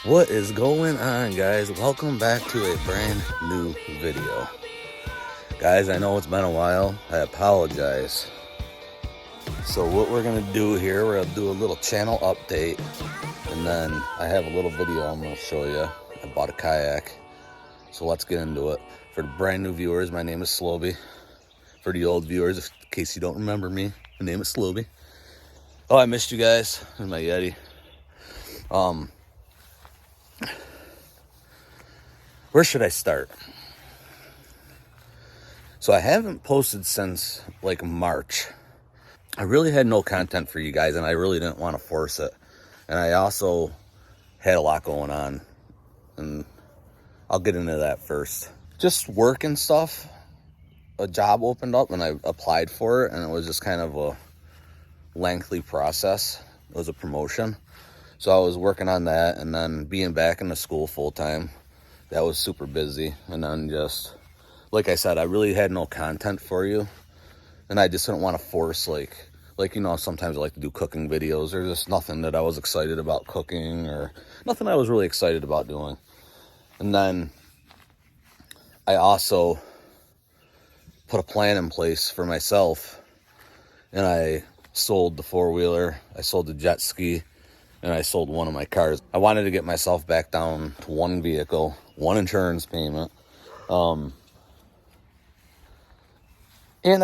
What is going on, guys? Welcome back to a brand new video. Guys, I know it's been a while. I apologize. So what we're gonna do here, we're gonna do a little channel update, and then I have a little video I'm gonna show you. I bought a kayak, so let's get into it. For the brand new viewers, my name is Slowbee. For the old viewers, in case you don't remember me, my name is Slowbee. Oh, I missed you guys. There's my Yeti. Where should I start? So I haven't posted since like March. I really had no content for you guys, and I really didn't want to force it. And I also had a lot going on, and I'll get into that first. Just work and stuff. A job opened up and I applied for it, and it was just kind of a lengthy process. It was a promotion. So I was working on that, and then being back in the school full time. That was super busy. And then just, like I said, I really had no content for you. And I just didn't want to force, like, you know, sometimes I like to do cooking videos. There's just nothing that I was excited about cooking, or nothing I was really excited about doing. And then I also put a plan in place for myself, and I sold the four-wheeler, I sold the jet ski, and I sold one of my cars. I wanted to get myself back down to one vehicle, one insurance payment. And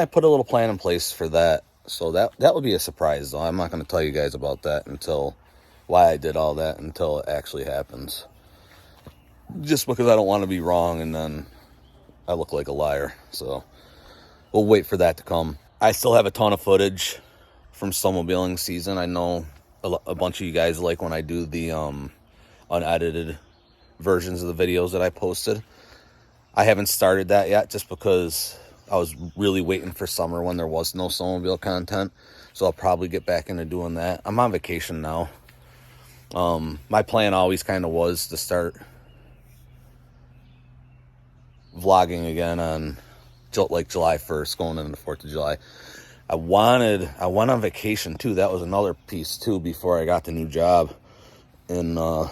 I put a little plan in place for that. So that would be a surprise, though. I'm not going to tell you guys about that until why I did all that until it actually happens. Just because I don't want to be wrong and then I look like a liar. So we'll wait for that to come. I still have a ton of footage from snowmobiling season. I know a bunch of you guys like when I do the unedited versions of the videos that I posted. I haven't started that yet just because I was really waiting for summer when there was no snowmobile content. So I'll probably get back into doing that. I'm on vacation now. My plan always kind of was to start vlogging again on like July 1st, going into the 4th of July. I went on vacation too. That was another piece too before I got the new job. And I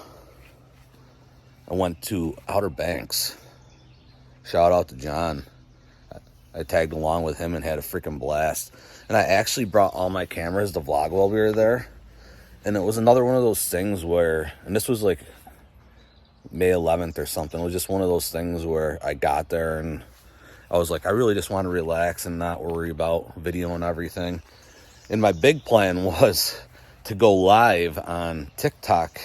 went to Outer Banks. Shout out to John. I tagged along with him and had a freaking blast. And I actually brought all my cameras to vlog while we were there. And it was another one of those things where, and this was like May 11th or something. It was just one of those things where I got there and I was like, I really just want to relax and not worry about video and everything. And my big plan was to go live on TikTok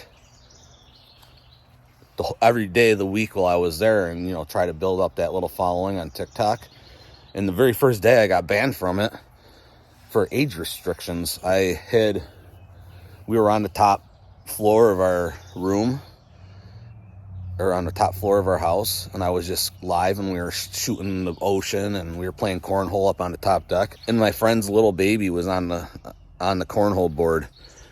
every day of the week while I was there, and, you know, try to build up that little following on TikTok. And the very first day I got banned from it for age restrictions. We were on the top floor of our room, or on the top floor of our house, and I was just live, and we were shooting the ocean, and we were playing cornhole up on the top deck. And my friend's little baby was on the cornhole board,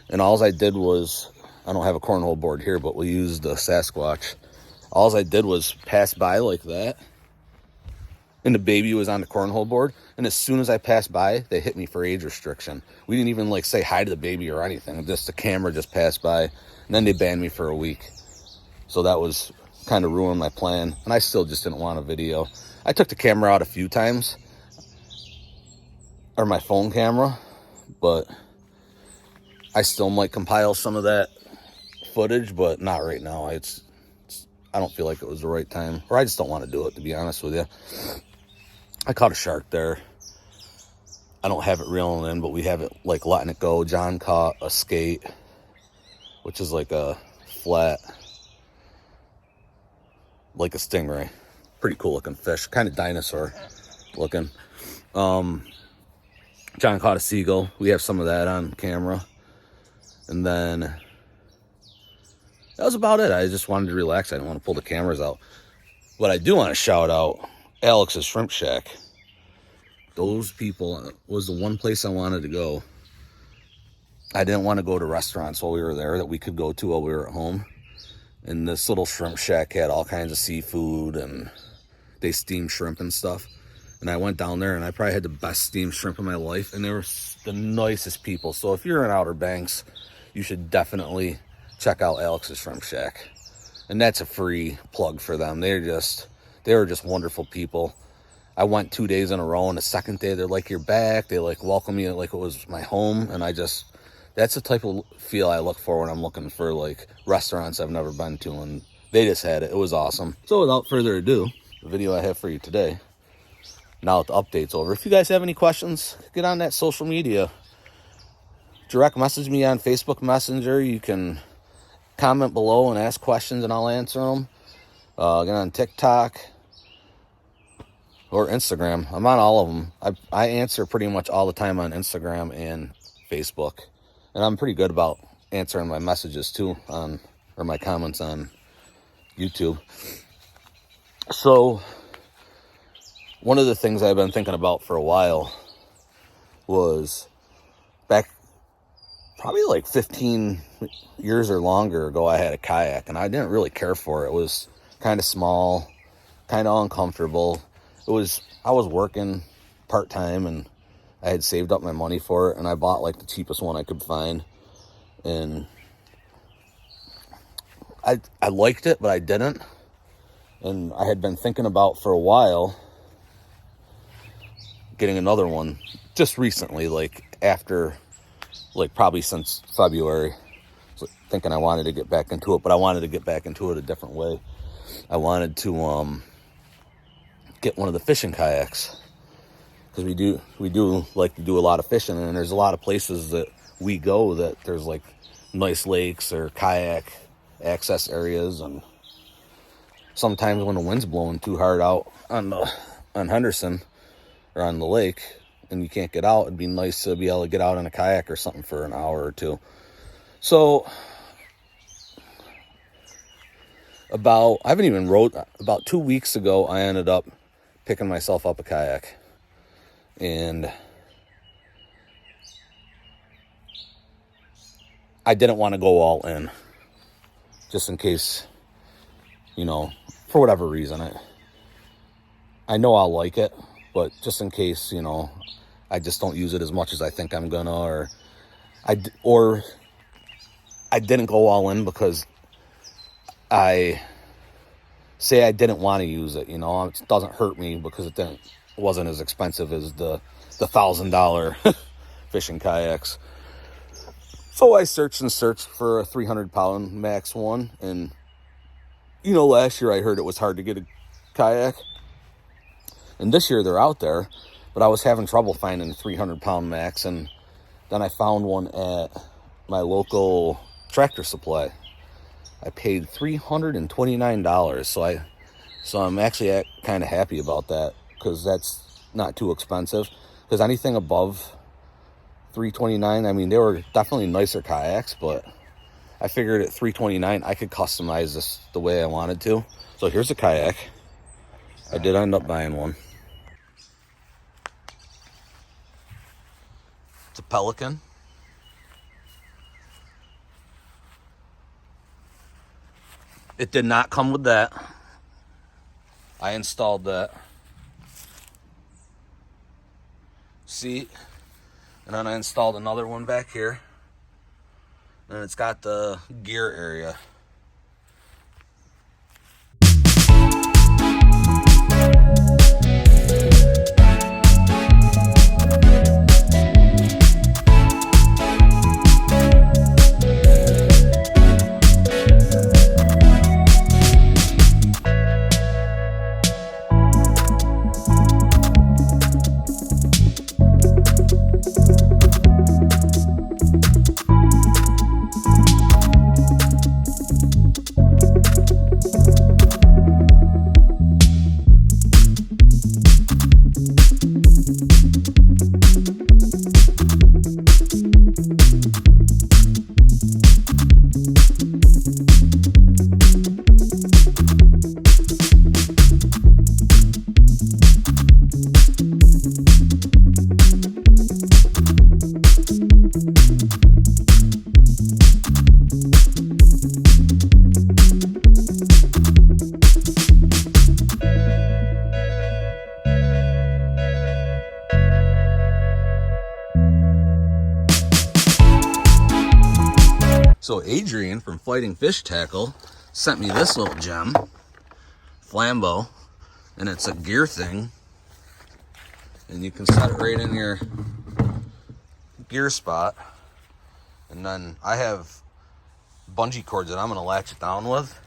and all I did was, I don't have a cornhole board here, but we used the Sasquatch. All I did was pass by like that, and the baby was on the cornhole board, and as soon as I passed by, they hit me for age restriction. We didn't even like say hi to the baby or anything. Just the camera just passed by, and then they banned me for a week. So that was kind of ruined my plan, and I still just didn't want a video. I took the camera out a few times, or my phone camera, but I still might compile some of that footage, but not right now. I don't feel like it was the right time, or I just don't want to do it, to be honest with you. I caught a shark there. I don't have it reeling in, but we have it like letting it go. John caught a skate, which is like a flat, like a stingray. Pretty cool looking fish, kind of dinosaur looking. John caught a seagull. We have some of that on camera. And then that was about it. I just wanted to relax. I didn't want to pull the cameras out. But I do want to shout out Alex's Shrimp Shack. Those people was the one place I wanted to go. I didn't want to go to restaurants while we were there that we could go to while we were at home. And this little shrimp shack had all kinds of seafood, and they steam shrimp and stuff. And I went down there, and I probably had the best steamed shrimp of my life, and they were the nicest people. So if you're in Outer Banks, you should definitely check out Alex's Shrimp Shack. And that's a free plug for them. They were just wonderful people. I went 2 days in a row, and the second day they're like, you're back. They like welcome me like it was my home. And that's the type of feel I look for when I'm looking for like restaurants I've never been to, and they just had it. It was awesome. So without further ado, the video I have for you today, now that the update's over, if you guys have any questions, get on that social media. Direct message me on Facebook Messenger. You can comment below and ask questions, and I'll answer them. Get on TikTok or Instagram. I'm on all of them. I answer pretty much all the time on Instagram and Facebook. And I'm pretty good about answering my messages too, or my comments on YouTube. So one of the things I've been thinking about for a while was back probably like 15 years or longer ago, I had a kayak, and I didn't really care for it. It was kind of small, kind of uncomfortable. I was working part-time, and I had saved up my money for it, and I bought like the cheapest one I could find. And I liked it, but I didn't. And I had been thinking about for a while getting another one just recently, like after, like probably since February. So thinking I wanted to get back into it, but I wanted to get back into it a different way. I wanted to get one of the fishing kayaks, because we do like to do a lot of fishing, and there's a lot of places that we go that there's like nice lakes or kayak access areas, and sometimes when the wind's blowing too hard out on Henderson or on the lake and you can't get out, it'd be nice to be able to get out in a kayak or something for an hour or two. So about 2 weeks ago, I ended up picking myself up a kayak, and I didn't want to go all in, just in case, for whatever reason. I know I'll like it, but just in case, I just don't use it as much as I think I'm gonna, or I didn't go all in because I didn't want to use it. It doesn't hurt me because it wasn't as expensive as the $1,000 fishing kayaks. So I searched for a 300-pound max one, and last year I heard it was hard to get a kayak, and this year they're out there, but I was having trouble finding a 300-pound max, and then I found one at my local Tractor Supply. I paid $329, so I'm actually kind of happy about that, because that's not too expensive. Because anything above $329, I mean, they were definitely nicer kayaks, but I figured at $329 I could customize this the way I wanted to. So here's a kayak. I did end up buying one. It's a Pelican. It did not come with that. I installed that seat, and then I installed another one back here, and it's got the gear area. So Adrian from Fighting Fish Tackle sent me this little gem, Flambeau, and it's a gear thing, and you can set it right in your gear spot. And then I have bungee cords that I'm going to latch it down with,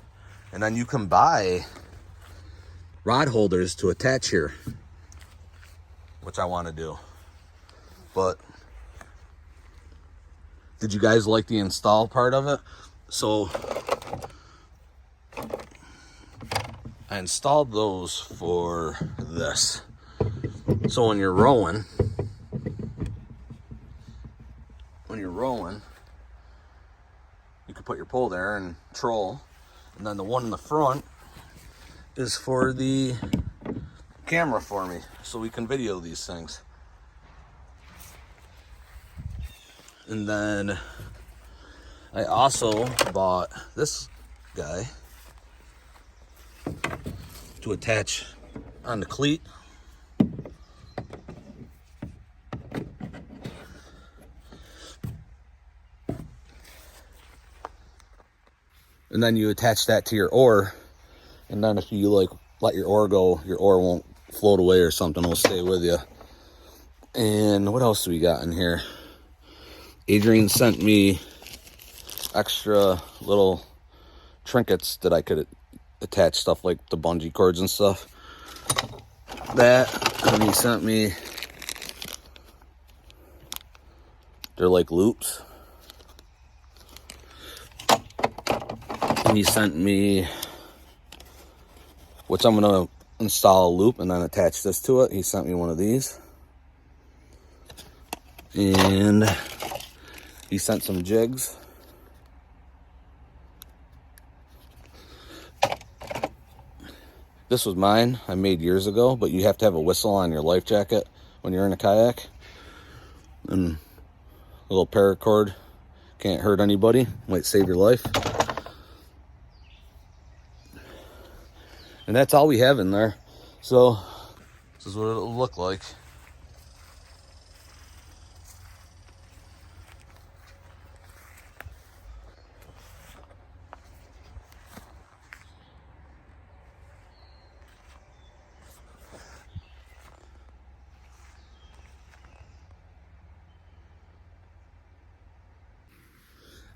and then you can buy rod holders to attach here, which I want to do. But did you guys like the install part of it? So I installed those for this. So when you're rowing, you can put your pole there and troll. And then the one in the front is for the camera for me, so we can video these things. And then I also bought this guy to attach on the cleat. And then you attach that to your oar, and then if you like let your oar go, your oar won't float away or something, it'll stay with you. And what else do we got in here? Adrian sent me extra little trinkets that I could attach stuff like the bungee cords and stuff. That, and he sent me, they're like loops. And he sent me, which I'm gonna install a loop and then attach this to it. He sent me one of these. And he sent some jigs. This was mine, I made years ago, but you have to have a whistle on your life jacket when you're in a kayak. And a little paracord, can't hurt anybody, might save your life. And that's all we have in there. So this is what it'll look like.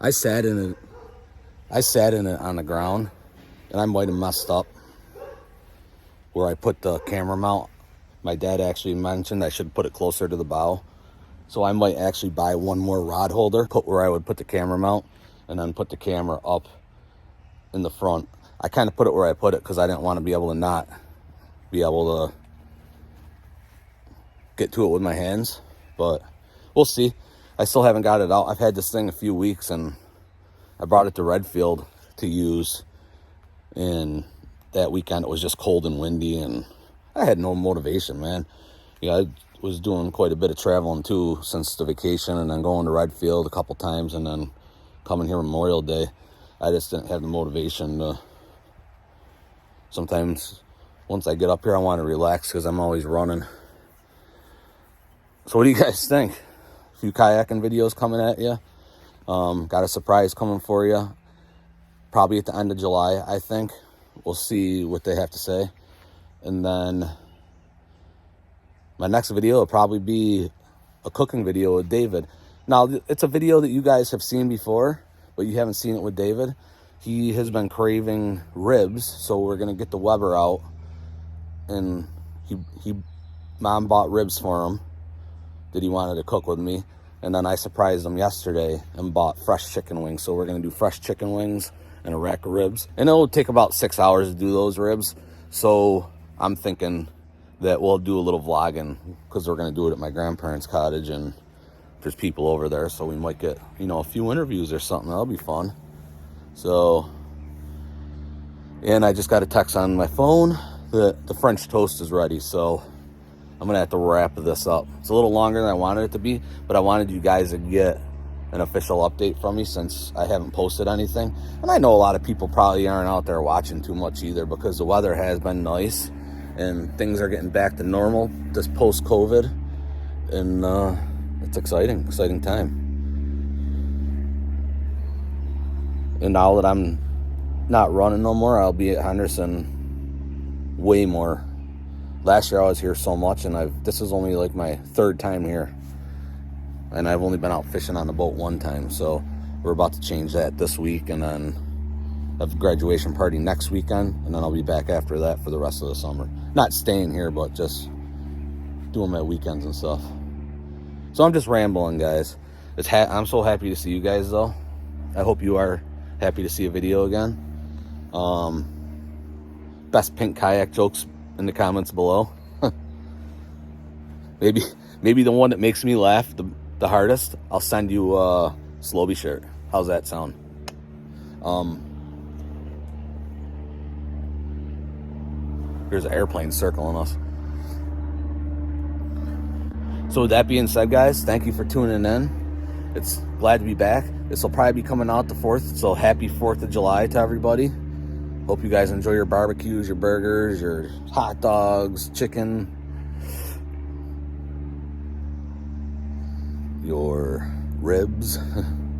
I sat in it on the ground, and I might have messed up where I put the camera mount. My dad actually mentioned I should put it closer to the bow. So I might actually buy one more rod holder, put where I would put the camera mount, and then put the camera up in the front. I kind of put it where I put it because I didn't want to be able to not be able to get to it with my hands, but we'll see. I still haven't got it out. I've had this thing a few weeks, and I brought it to Redfield to use, and that weekend it was just cold and windy, and I had no motivation, man. I was doing quite a bit of traveling too since the vacation, and then going to Redfield a couple times, and then coming here Memorial Day. I just didn't have the motivation to. Sometimes once I get up here, I want to relax because I'm always running. So what do you guys think? A few kayaking videos coming at you. Got a surprise coming for you. Probably at the end of July, I think. We'll see what they have to say. And then my next video will probably be a cooking video with David. Now, it's a video that you guys have seen before, but you haven't seen it with David. He has been craving ribs, so we're going to get the Weber out. And Mom bought ribs for him that he wanted to cook with me. And then I surprised him yesterday and bought fresh chicken wings. So we're going to do fresh chicken wings and a rack of ribs. And it'll take about 6 hours to do those ribs. So I'm thinking that we'll do a little vlogging because we're going to do it at my grandparents' cottage. And there's people over there. So we might get, a few interviews or something. That'll be fun. So, and I just got a text on my phone that the French toast is ready. So I'm going to have to wrap this up. It's a little longer than I wanted it to be, but I wanted you guys to get an official update from me since I haven't posted anything. And I know a lot of people probably aren't out there watching too much either because the weather has been nice and things are getting back to normal this post-COVID. And it's exciting time. And now that I'm not running no more, I'll be at Henderson way more. Last year I was here so much, and this is only like my 3rd time here, and I've only been out fishing on the boat 1 time. So we're about to change that this week, and then have a graduation party next weekend, and then I'll be back after that for the rest of the summer. Not staying here, but just doing my weekends and stuff. So I'm just rambling, guys. I'm so happy to see you guys, though. I hope you are happy to see a video again. Best pink kayak jokes in the comments below. maybe the one that makes me laugh the hardest, I'll send you a Slowbee shirt. How's that sound? There's an airplane circling us. So with that being said, guys, thank you for tuning in. It's glad to be back. This will probably be coming out the 4th, so happy 4th of July to everybody. Hope you guys enjoy your barbecues, your burgers, your hot dogs, chicken, your ribs,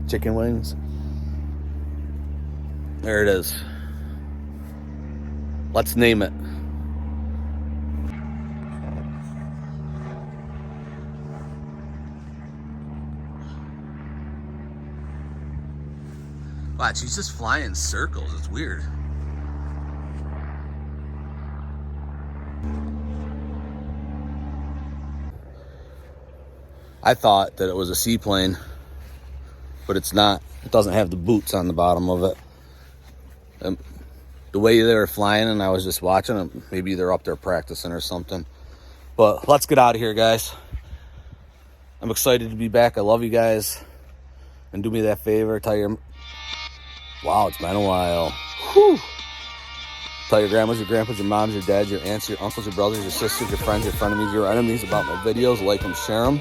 chicken wings. There it is. Let's name it. Watch, he's just flying in circles. It's weird. I thought that it was a seaplane, but it's not. It doesn't have the boots on the bottom of it. The way they were flying, and I was just watching them, maybe they're up there practicing or something. But let's get out of here, guys. I'm excited to be back. I love you guys. And do me that favor, tell your... Wow, it's been a while. Whew. Tell your grandmas, your grandpas, your moms, your dads, your aunts, your uncles, your brothers, your sisters, your friends, your frenemies, your enemies about my videos. Like them, share them.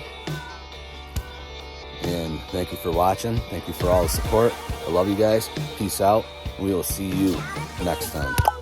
And thank you for watching. Thank you for all the support. I love you guys. Peace out. We will see you next time.